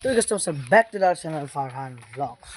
তো customer back to our channel Farhan vlogs.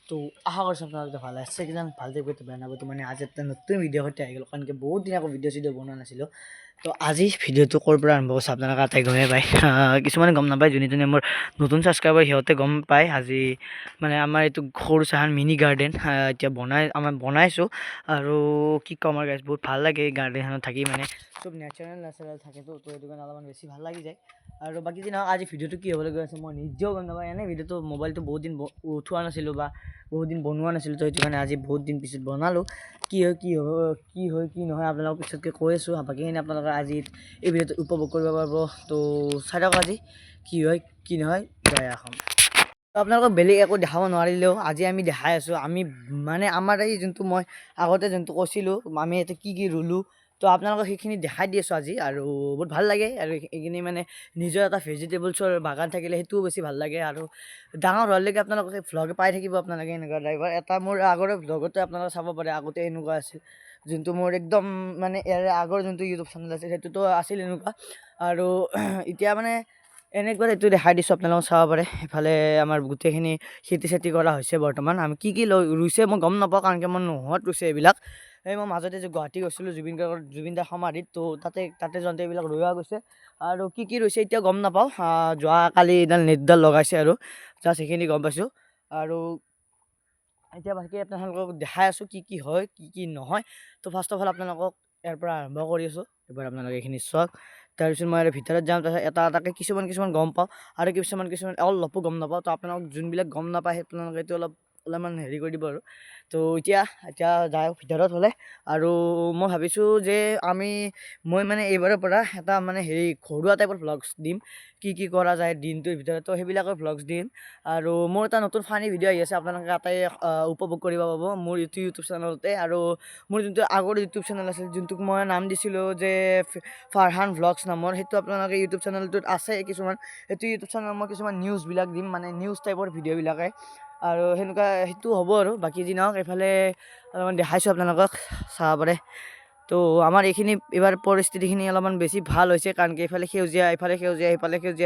তো আশা করছি আপোনালোকে ভালে আছে কিজান ভাল থাকিব বেয়া নাপাব। তো মানে আজি এটা নতুন ভিডিঅ' সৈতে আহি গ'ল, কাৰণ কি বহুত দিন আকৌ ভিডিঅ' চিডিঅ' বনোৱা নাছিলোঁ। তো আজি ভিডিঅ'টো ক'ৰ পৰা আৰম্ভ কৰিছোঁ আপোনালোকে আটাই গমেই পায়, কিছুমানে গম নাপায়। যোনে যোনে মোৰ নতুন ছাবস্ক্ৰাইবাৰ সিহঁতে গম পায়। আজি মানে আমাৰ এইটো সৰু চাহান মিনি গাৰ্ডেন এতিয়া বনাইছোঁ। আৰু কি ক'ম আৰু গাইছ, বহুত ভাল লাগে এই গাৰ্ডেনখনত থাকি। মানে চব নেচাৰেল থাকেতো, তো সেইটো কাৰণে অলপমান বেছি ভাল লাগি যায়। আৰু বাকী যি নহওক, আজি ভিডিঅ'টো কি হ'বলৈ গৈ আছে মই নিজেও গম নাপাওঁ। এনেই ভিডিঅ'টো মোবাইলটো বহুত দিন উঠোৱা নাছিলোঁ বা বহুত দিন বনোৱা নাছিলোঁ, তো সেইটো কাৰণে আজি বহুত দিন পিছত বনালোঁ। কি হয় কি নহয় আপোনালোকক পিছতকৈ কৈ আছোঁ। বাকীখিনি আপোনালোকে আজি এই ভিডিঅ'টো উপভোগ কৰিব পাৰিব। তো চাই থাকক আজি কি হয় কি নহয় জয় অসম। আপোনালোকক বেলেগ একো দেখাব নোৱাৰিলেও আজি আমি দেখাই আছোঁ। আমি মানে আমাৰ এই যোনটো মই আগতে যোনটো কৈছিলোঁ আমি ইয়াতে কি ৰুলোঁ, তো আপোনালোকক সেইখিনি দেখাই দি আছোঁ আজি। আৰু বহুত ভাল লাগে। আৰু এইখিনি মানে নিজৰ এটা ভেজিটেবলছৰ বাগান থাকিলে সেইটোও বেছি ভাল লাগে। আৰু ডাঙৰ হোৱালৈকে আপোনালোকে ভ্লগ পাই থাকিব আপোনালোকে এনেকুৱা ড্ৰাইভাৰ এটা। মোৰ আগৰে ভ্লগতে আপোনালোকে চাব পাৰে, আগতে এনেকুৱা আছিল। যোনটো মোৰ একদম মানে ইয়াৰে আগৰ যোনটো ইউটিউব চেনেল আছিল সেইটোতো আছিল এনেকুৱা। আৰু এতিয়া মানে এনেকুৱা এইটো দেখাই দিছোঁ, আপোনালোকে চাব পাৰে। ইফালে আমাৰ গোটেইখিনি খেতি চেতি কৰা হৈছে বৰ্তমান। আমি কি ৰুইছে মই গম নাপাওঁ, কাৰণ কি মই নোহোৱাত ৰুইছে এইবিলাক। এই মই মাজতে যে গুৱাহাটী গৈছিলোঁ জুবিন দাৰ সমাধিত, তো তাতে যাওঁতে এইবিলাক ৰোৱা গৈছে। আৰু কি ৰুইছে এতিয়া গম নাপাওঁ। যোৱাকালি এডাল নেটডাল লগাইছে আৰু জাষ্ট সেইখিনি গম পাইছোঁ। আৰু এতিয়া বাকী আপোনালোকক দেখাই আছোঁ কি হয় কি নহয়। তো ফাৰ্ষ্ট অফ অল আপোনালোকক ইয়াৰ পৰা আৰম্ভ কৰি আছোঁ। এবাৰ আপোনালোকে এইখিনি চাওক। তাৰপিছত মই আৰু ভিতৰত যাম। তাৰপিছত এটা এটাকৈ কিছুমান গম পাওঁ, আৰু কিছুমান অলপো গম নাপাওঁ। তো আপোনালোক যোনবিলাক গম নাপায় আপোনালোকে এইটো অলপমান হেৰি কৰি দিব আৰু। তো এতিয়া যাওঁ ভিতৰত হ'লে। আৰু মই ভাবিছোঁ যে মই মানে এইবাৰৰ পৰা এটা মানে ঘৰুৱা টাইপৰ ভ্লগছ দিম। কি কৰা যায় দিনটোৰ ভিতৰত, তো সেইবিলাকৰ ভ্লগছ দিম। আৰু মোৰ এটা নতুন ফানী ভিডিঅ' আহি আছে, আপোনালোকে তাতে উপভোগ কৰিব পাব মোৰ ইউটিউব চেনেলতে। আৰু মোৰ যোনটো আগৰ ইউটিউব চেনেল আছিল, যোনটোক মই নাম দিছিলোঁ যে ফাৰহান ভ্লগছ নামৰ, সেইটো আপোনালোকে ইউটিউব চেনেলটোত আছে কিছুমান। সেইটো ইউটিউব চেনেলত মই কিছুমান নিউজবিলাক দিম, মানে নিউজ টাইপৰ ভিডিঅ'বিলাকে। আৰু সেনেকুৱা সেইটো হ'ব। আৰু বাকী যি নহওক এইফালে অলপমান দেখাইছোঁ আপোনালোকক, চাব পাৰে। তো আমাৰ এইখিনি এইবাৰ পৰিস্থিতিখিনি অলপমান বেছি ভাল হৈছে, কাৰণ কি এইফালে সেউজীয়া, ইফালে সেউজীয়া,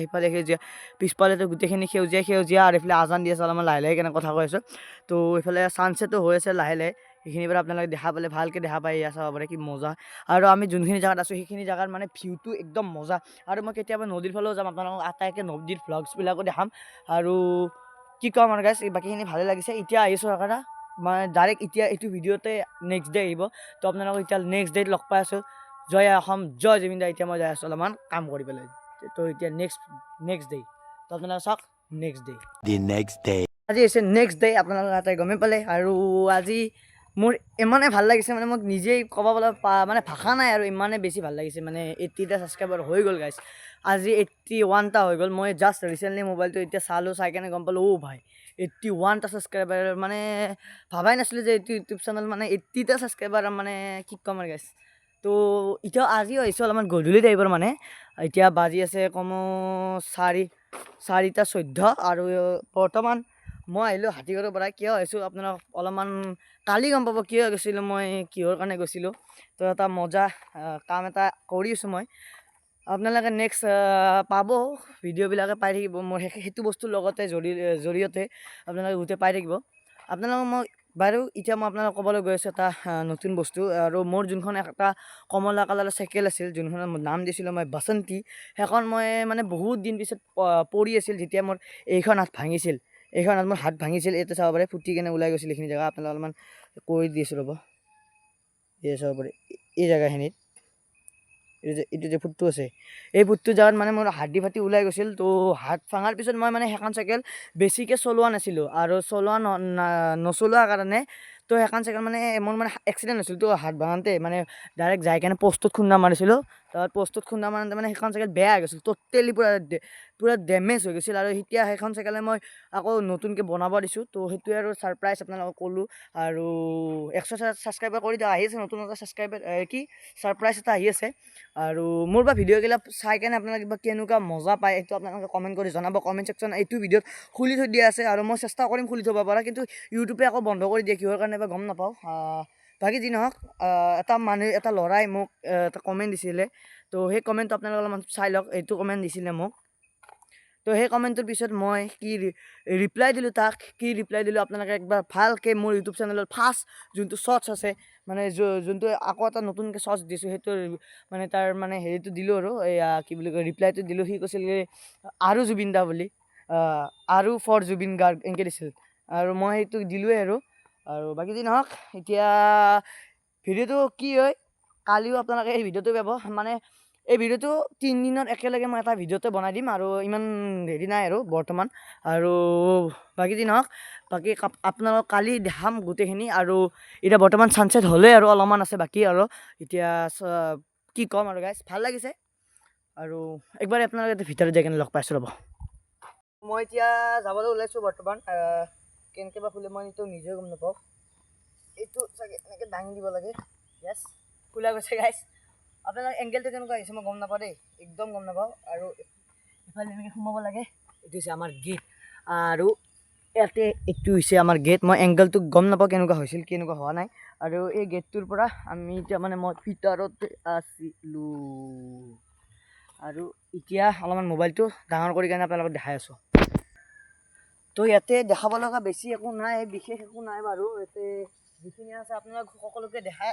সিফালে সেউজীয়া, পিছফালেতো গোটেইখিনি সেউজীয়া। আৰু এইফালে আজান দি আছে, অলপমান লাহে কেনে কথা কৈ আছোঁ। তো এইফালে ছানছেটো হৈ আছে লাহে। সেইখিনিৰ পৰা আপোনালোকে দেখা পালে ভালকৈ দেখা পাই চাব পাৰে কি মজা। আৰু আমি যোনখিনি জেগাত আছোঁ সেইখিনি জেগাত মানে ভিউটো একদম মজা। আৰু মই কেতিয়াবা নদীৰ ফালেও যাম, আপোনালোকক আটাইকৈ নদীৰ ভ্লগছবিলাকো দেখাম। আৰু কি ক'ম আৰু গাইছ, বাকীখিনি ভালে লাগিছে। এতিয়া আহিছোঁ সেইকাৰণে মানে ডাইৰেক্ট এতিয়া এইটো ভিডিঅ'তে নেক্সট ডে আহিব। তো আপোনালোকক এতিয়া নেক্সট ডেত লগ পাই আছোঁ। জয় অসম, জয় জুবিন দা। এতিয়া মই যাই আছোঁ অলপমান কাম কৰি পেলাই। তো এতিয়া নেক্সট ডে, তো আপোনালোকে চাওক নেক্সট ডে। আজি হৈছে নেক্সট ডে, আপোনালোকে তাতে গমেই পালে। আৰু আজি মোৰ ইমানে ভাল লাগিছে, মানে মোক নিজেই ক'বলৈ মানে ভাষা নাই আৰু ইমানে বেছি ভাল লাগিছে। মানে 80টা ছাবস্ক্ৰাইবাৰ হৈ গ'ল গাইছ, আজি 81টা হৈ গ'ল। মই জাষ্ট ৰিচেণ্টলি মোবাইলটো এতিয়া চাই কেনে গম পালোঁ, ভাই 81টা ছাবস্ক্ৰাইবাৰ। মানে ভাবাই নাছিলোঁ যে এইটো ইউটিউব চেনেল মানে 80টা ছাবস্ক্ৰাইবাৰ, মানে কি ক'ম আৰু গাইছ। তো এতিয়া আজিও আহিছোঁ অলপমান গধূলি টাইপৰ, মানে এতিয়া বাজি আছে কমেও 4:14। আৰু বৰ্তমান মই আহিলোঁ হাতীঘৰৰ পৰা। কিয় আহিছোঁ আপোনালোক অলপমান কালি গম পাব কিয় গৈছিলোঁ, মই কিহৰ কাৰণে গৈছিলোঁ। তো এটা মজা কাম এটা কৰি আছোঁ মই। আপোনালোকে নেক্সট পাব, ভিডিঅ'বিলাকে পাই থাকিব মোৰ সেইটো বস্তুৰ লগতে জৰিয়তে আপোনালোকে গোটেই পাই থাকিব। আপোনালোকক মই বাৰু এতিয়া মই আপোনালোকক ক'বলৈ গৈ আছোঁ এটা নতুন বস্তু। আৰু মোৰ যোনখন এটা কমলা কালাৰৰ চাইকেল আছিল, যোনখনৰ নাম দিছিলোঁ মই বাসন্তী, সেইখন মই মানে বহুত দিন পিছত পৰি আছিল। যেতিয়া মোৰ এইখন হাত ভাঙিছিল, মোৰ হাত ভাঙিছিল। এইটো চাব পাৰে, ফুটি কেনে ওলাই গৈছিল এইখিনি জেগা। আপোনালোকে অলপমান কৰি দি আছোঁ ৰ'ব, এই চাব পাৰে এই জেগাখিনিত। এইটো যে ফুটটো আছে, এই ফুটটো জেগাত মানে মোৰ হাৰ্ডি ফাটি ওলাই গৈছিল। তো হাত ভাঙাৰ পিছত মই মানে সেইখন চাইকেল বেছিকৈ চলোৱা নাছিলোঁ। আৰু নচলোৱাৰ কাৰণে তো সেইখন চাইকেল মানে মোৰ মানে এক্সিডেণ্ট হৈছিল। তো হাত ভাঙোতে মানে ডাইৰেক্ট যাই কেনে প'ষ্টত খুন্দা মাৰিছিলোঁ। তাৰ প'ষ্টত খুন্দা মাৰোঁতে মানে সেইখন চাইকেল বেয়া হৈ গৈছিল, টোটেলি পূৰা ডেমেজ হৈ গৈছিল। আৰু এতিয়া সেইখন চাইকেলে মই আকৌ নতুনকৈ বনাব দিছোঁ। তো সেইটোৱে আৰু ছাৰপ্ৰাইজ আপোনালোকক ক'লোঁ। আৰু 100 ছাবস্ক্ৰাইবাৰ কৰি দিয়া আহি আছে, নতুন ছাবস্ক্ৰাইবাৰ ছাৰপ্ৰাইজ এটা আহি আছে। আৰু মোৰ বা ভিডিঅ'গিলা চাই কেনে আপোনালোকে বা কেনেকুৱা মজা পায়, এইটো আপোনালোকে কমেণ্ট কৰি জনাব। কমেণ্ট ছেকশ্যন এইটো ভিডিঅ'ত খুলি থৈ দিয়া আছে, আৰু মই চেষ্টা কৰিম খুলি থ'ব পৰা, কিন্তু ইউটিউবে আকৌ বন্ধ কৰি দিয়ে কিহৰ কাৰণে বা গম নাপাওঁ। বাকী যি নহওক, এটা ল'ৰাই মোক এটা কমেণ্ট দিছিলে। তো সেই কমেণ্টটো আপোনালোকে অলপমান চাই লওক। এইটো কমেণ্ট দিছিলে মোক, তো সেই কমেণ্টৰ পিছত মই কি ৰিপ্লাই দিলোঁ তাক, কি ৰিপ্লাই দিলোঁ আপোনালোকে একবাৰ ভালকৈ মোৰ ইউটিউব চেনেলত ফাৰ্ষ্ট যোনটো শ্বৰ্টছ আছে মানে যোনটো আকৌ এটা নতুনকৈ শ্বৰ্টছ দিছোঁ সেইটো মানে তাৰ মানে হেৰিটো দিলোঁ আৰু এয়া কি বুলি কয় ৰিপ্লাইটো দিলোঁ। সি কৈছিল আৰু জুবিন দা বুলি, আৰু ফৰ জুবিন গাৰ্গ এনেকৈ দিছিল আৰু মই সেইটো দিলোঁৱেই আৰু বাকী যি নহওক এতিয়া ভিডিঅ'টো কি হয় কালিও আপোনালোকে এই ভিডিঅ'টো পাব। মানে এই ভিডিঅ'টো 3 দিনত একেলগে মই এটা ভিডিঅ'তে বনাই দিম আৰু ইমান হেৰি নাই আৰু বৰ্তমান। আৰু বাকী যি নহওক বাকী আপোনালোকক কালি দেখাম গোটেইখিনি। আৰু এতিয়া বৰ্তমান ছানছেট হ'লেই আৰু অলপমান আছে বাকী আৰু এতিয়া কি ক'ম আৰু গাইজ ভাল লাগিছে। আৰু একবাৰ আপোনালোকে ভিতৰত যাই কিনে লগ পাইছোঁ ৰ'ব। মই এতিয়া যাবলৈ ওলাইছোঁ বৰ্তমান। কেনেকৈ বা খোলে মই এইটো নিজেও গম নাপাওঁ। এইটো চাগে এনেকৈ দাঙি দিব লাগে। য়েছ খোলা গৈছে গাইজ। আপোনালোকৰ এংগেলটো কেনেকুৱা আহিছে মই গম নাপাওঁ দেই, একদম গম নাপাওঁ। আৰু ইফালে এনেকৈ সোমাব লাগে। এইটো হৈছে আমাৰ গেট আৰু ইয়াতে এইটো হৈছে আমাৰ গেট। মই এংগেলটো গম নাপাওঁ কেনেকুৱা হৈছিল কেনেকুৱা হোৱা নাই। আৰু এই গেটটোৰ পৰা আমি এতিয়া মানে মই ভিতৰতে আছিলোঁ। আৰু এতিয়া অলপমান মোবাইলটো ডাঙৰ কৰি কেনে আপোনালোকক দেখাই আছোঁ। তো ইয়াতে দেখাব লগা বেছি একো নাই, বিশেষ একো নাই বাৰু। ইয়াতে যিখিনি আছে আপোনালোক সকলোকে দেখাই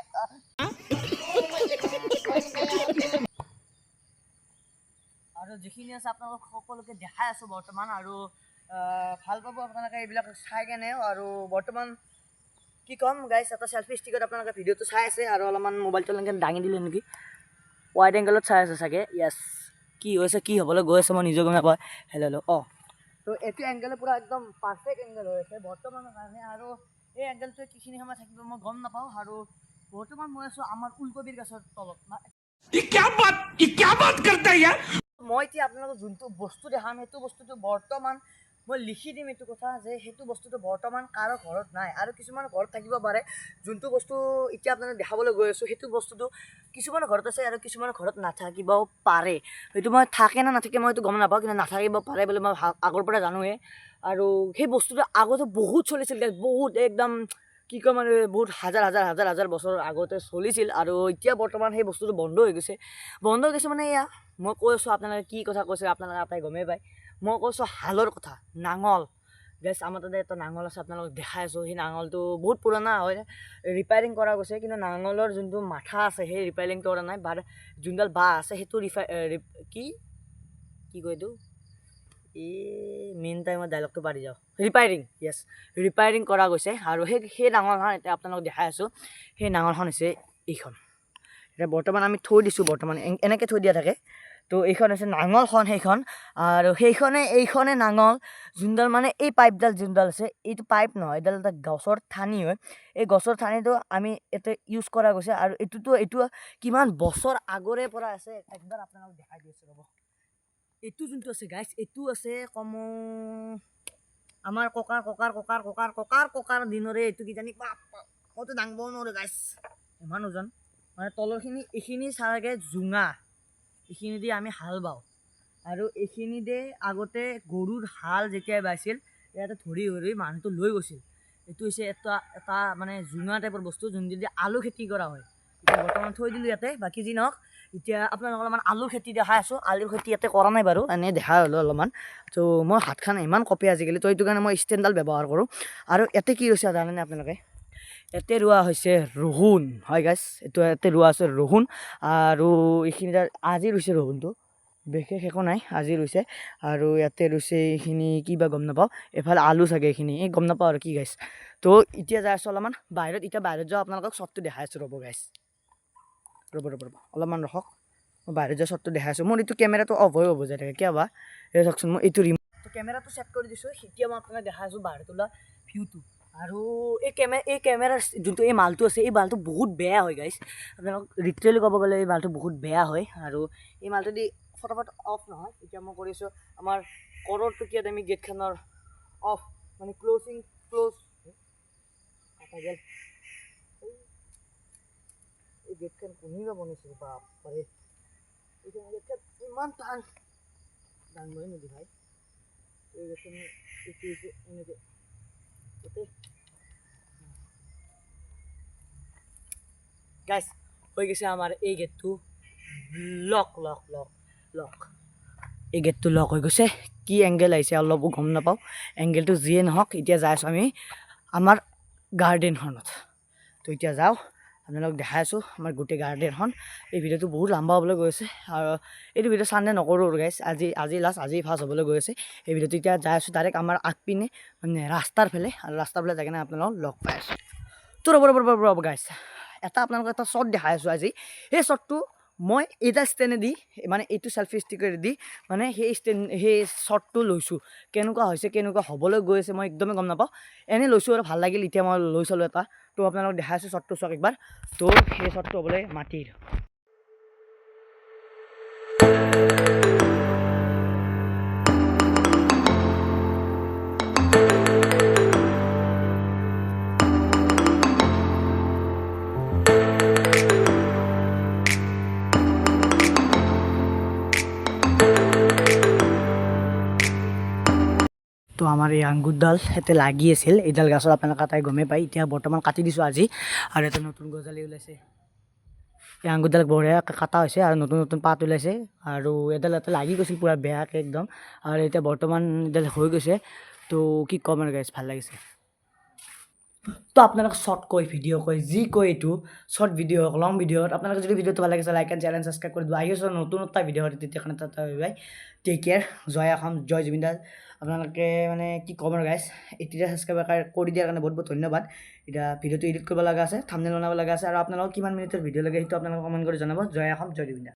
আৰু যিখিনি আছে আপোনালোক সকলোকে দেখাই আছোঁ বৰ্তমান। আৰু ভাল পাব আপোনালোকে এইবিলাক চাই কেনে। আৰু বৰ্তমান কি ক'ম গাইজ, এটা চেল্ফি ষ্টিকত আপোনালোকে ভিডিঅ'টো চাই আছে আৰু অলপমান মোবাইলটো এনেকৈ দাঙি দিলে নেকি, ৱাইড এংগেলত চাই আছে চাগে। য়েছ কি হৈছে কি হ'বলৈ গৈ আছে মই নিজে গম নাপাওঁ। হেল্ল' তো এইটো এংগেলৰ পূৰা একদম পাৰফেক্ট এংগেল হৈ আছে বৰ্তমানৰ কাৰণে। আৰু এই এংগেলটোৱে কিখিনি সময় থাকিব মই গম নাপাওঁ। আৰু বৰ্তমান মই আছোঁ আমাৰ ওলকবিৰ গছৰ তলত। মই এতিয়া আপোনালোকক যোনটো বস্তু দেখাম সেইটো বস্তুটো বৰ্তমান মই লিখি দিম এইটো কথা যে সেইটো বস্তুটো বৰ্তমান কাৰো ঘৰত নাই। আৰু কিছুমানৰ ঘৰত থাকিব পাৰে। যোনটো বস্তু এতিয়া আপোনালোকক দেখাবলৈ গৈ আছোঁ সেইটো বস্তুটো কিছুমানৰ ঘৰত আছে আৰু কিছুমানৰ ঘৰত নাথাকিবও পাৰে। সেইটো মই থাকে না নাথাকে মই সেইটো গম নাপাওঁ, কিন্তু নাথাকিব পাৰে বুলি মই আগৰ পৰা জানোৱেই। আৰু সেই বস্তুটো আগতে বহুত চলিছিল, বহুত একদম কি কয় মানে বহুত হাজাৰ হাজাৰ হাজাৰ হাজাৰ বছৰ আগতে চলিছিল। আৰু এতিয়া বৰ্তমান সেই বস্তুটো বন্ধ হৈ গৈছে। বন্ধ হৈ গৈছে মানে এয়া মই কৈ আছোঁ আপোনালোকে কি কথা কৈছে আপোনালোকে আটাই গমেই পায়। মই কৈছোঁ হালৰ কথা, নাঙল। গেছ আমাৰ তাতে এটা নাঙল আছে আপোনালোকক দেখাই আছোঁ। সেই নাঙলটো বহুত পুৰণা হয়, ৰিপেয়াৰিং কৰা গৈছে, কিন্তু নাঙলৰ যোনটো মাথা আছে সেই ৰিপেয়াৰিংটো কৰা নাই। যোনডাল বাঁহ আছে সেইটো কি কয় এইটো মেইন টাইমত ডাইলগটো পাৰি যাওঁ, ৰিপেয়াৰিং। য়েছ ৰিপেয়াৰিং কৰা গৈছে। আৰু সেই নাঙলখন এতিয়া আপোনালোকক দেখাই আছোঁ। সেই নাঙলখন হৈছে এইখন। এতিয়া বৰ্তমান আমি থৈ দিছোঁ, বৰ্তমান এনেকৈ থৈ দিয়া থাকে। তো এইখন হৈছে নাঙলখন সেইখন। আৰু এইখনে নাঙল যোনডাল মানে এই পাইপডাল যোনডাল আছে এইটো পাইপ নহয়, এইডাল এটা গছৰ ঠানি হয়। এই গছৰ ঠানিটো আমি ইয়াতে ইউজ কৰা গৈছে। আৰু এইটো কিমান বছৰ আগৰে পৰা আছে একবাৰ আপোনালোকক দেখাই দি আছোঁ ৰ'ব। এইটো যোনটো আছে গাইছ, এইটো আছে কমো আমাৰ ককাৰ দিনৰে এইটো কিজানি মইতো দাঙিব নোৱাৰোঁ গাইছ, ইমান ওজন। মানে তলৰখিনি এইখিনি চাগে জোঙা, এইখিনি দি আমি হাল বাওঁ। আৰু এইখিনি দি আগতে গৰুৰ হাল যেতিয়া বাইছিল ইয়াতে ধৰি ধৰি মানুহটো লৈ গৈছিল। এইটো হৈছে এটা মানে জোঙা টাইপৰ বস্তু যোনটো আলু খেতি কৰা হয়। এতিয়া বৰ্তমান থৈ দিলোঁ ইয়াতে। বাকী যি নহওক এতিয়া আপোনালোকক অলপমান আলুৰ খেতি দেখাই আছোঁ। আলুৰ খেতি ইয়াতে কৰা নাই বাৰু, এনেই দেখা হ'লোঁ অলপমান। তো মই হাতখন ইমান কঁপে আজিকালি, তো এইটো কাৰণে মই ষ্টেণ্ডডাল ব্যৱহাৰ কৰোঁ। আৰু ইয়াতে কি হৈছে জানেনে আপোনালোকে, ইয়াতে ৰোৱা হৈছে ৰহুন। হয় গাইছ, ইয়াতে ৰোৱা আছে ৰহুন। আৰু এইখিনি আজি ৰুইছে ৰহুনটো, বিশেষ একো নাই আজি ৰুইছে। আৰু ইয়াতে ৰুইছে এইখিনি কি বা গম নাপাওঁ। এইফালে আলু চাগে এইখিনি গম নাপাওঁ আৰু কি গাইছ। তো এতিয়া যাই আছোঁ অলপমান বাহিৰত। এতিয়া বাহিৰত যাওঁ আপোনালোকক শ্বটটো দেখাই আছোঁ ৰ'ব গাইছ। ৰ'ব অলপমান ৰখক, মই বাহিৰত যোৱা শ্বটটো দেখাই আছোঁ। মোৰ এইটো কেমেৰাটো অফ হৈ যাই থাকে কিয় বা। এই চাওকচোন মই এইটো কেমেৰাটো ছেট কৰি দিছোঁ। এতিয়া মই আপোনাক দেখাই আছোঁ বাহিৰত ওলোৱা ভিউটো। আৰু এই কেমেৰাৰ যোনটো এই মালটো আছে এই মালটো বহুত বেয়া হয় গাইছ। আপোনালোক লিটাৰেলি ক'ব গ'লে এই মালটো বহুত বেয়া হয়। আৰু এই মালটো দি ফটাফট অফ নহয়। এতিয়া মই কৰিছোঁ আমাৰ কৰৰটকীয়া দামী গেটখনৰ অফ, মানে ক্ল'জ এই গেটখন কোনে বনাইছিল বাপৰে, এইখন গেটখন ইমান টান দাঙবই নিদি ভাই। এই গেটখন এইটো হৈছে এনেকৈ গাইছ হৈ গৈছে আমাৰ এই গেটটো লক। এই গেটটো লক হৈ গৈছে কি এংগেল আহিছে অলপো গম নাপাওঁ এংগেলটো যিয়ে নহওক এতিয়া যাই আছোঁ আমি আমাৰ গাৰ্ডেনখনত তো এতিয়া যাওঁ আপোনালোকক দেখাই আছোঁ আমাৰ গোটেই গাৰ্ডেনখন এই ভিডিঅ'টো বহুত লম্বা হ'বলৈ গৈ আছে আৰু এইটো ভিডিঅ' চানডে নকৰোঁ আৰু গাইছ আজি লাষ্ট আজি ফাৰ্ষ্ট হ'বলৈ গৈ আছে এই ভিডিঅ'টো এতিয়া যাই আছোঁ ডাইৰেক্ট আমাৰ আগপিনে মানে ৰাস্তাৰ ফালে আৰু ৰাস্তাৰ ফালে যাই কিনে আপোনালোকক লগ পাই আছোঁ তো ৰ'ব গাইছ এটা আপোনালোকক এটা শ্বট দেখাই আছোঁ আজি সেই শ্বটটো মই এটা ষ্টেণ্ডেদি মানে এইটো চেল্ফি ষ্টিকেদি মানে সেই শ্বটটো লৈছোঁ কেনেকুৱা হৈছে কেনেকুৱা হ'বলৈ গৈ আছে মই একদমেই গম নাপাওঁ এনেই লৈছোঁ আৰু ভাল লাগিল এতিয়া মই লৈ চালোঁ এটা তো আপোনালোকক দেখাই আছোঁ শ্বটটো চাওক একবাৰ তো সেই শ্বটটো হ'বলৈ মাটিৰ তো আমাৰ এই আঙ্গুৰডাল ইয়াতে লাগি আছিল এইডাল গছৰ আপোনালোকে কাটাই গমেই পায় এতিয়া বৰ্তমান কাটি দিছোঁ আজি আৰু এটা নতুন গজালি ওলাইছে এই আঙ্গুৰডাল বঢ়িয়াকৈ কাটা হৈছে আৰু নতুন নতুন পাত ওলাইছে আৰু এডাল ইয়াতে লাগি গৈছিল পূৰা বেয়াকৈ একদম আৰু এতিয়া বৰ্তমান এডাল হৈ গৈছে তো কি ক'ম আৰু গাইছ ভাল লাগিছে তো আপোনালোকে শ্বৰ্ট কৈ ভিডিঅ' কৈ যি কৈ এইটো শ্বৰ্ট ভিডিঅ' হওক লং ভিডিঅ' হওক আপোনালোকে যদি ভিডিঅ'টো ভাল লাগিছে লাইক এণ্ড চেনেল ছাবস্ক্ৰাইব কৰি দিব আহি আছোঁ নতুন এটা ভিডিঅ' হয় তেতিয়া কাৰণে তাত বাই টেক কেয়াৰ জয় অসম জয় জুবিন দা আপোনালোকে মানে কি ক'ম আৰু গাইছ এতিয়া ছাবস্ক্ৰাইব কৰি দিয়াৰ কাৰণে বহুত বহুত ধন্যবাদ এতিয়া ভিডিঅ'টো এডিট কৰিব লগা আছে থাম্বনেইল বনাব লগা আছে আৰু আপোনালোকক কিমান মিনিটৰ ভিডিঅ' লাগে সেইটো আপোনালোকে কমেণ্ট কৰি জনাব জয় অসম জয় জুবিন দা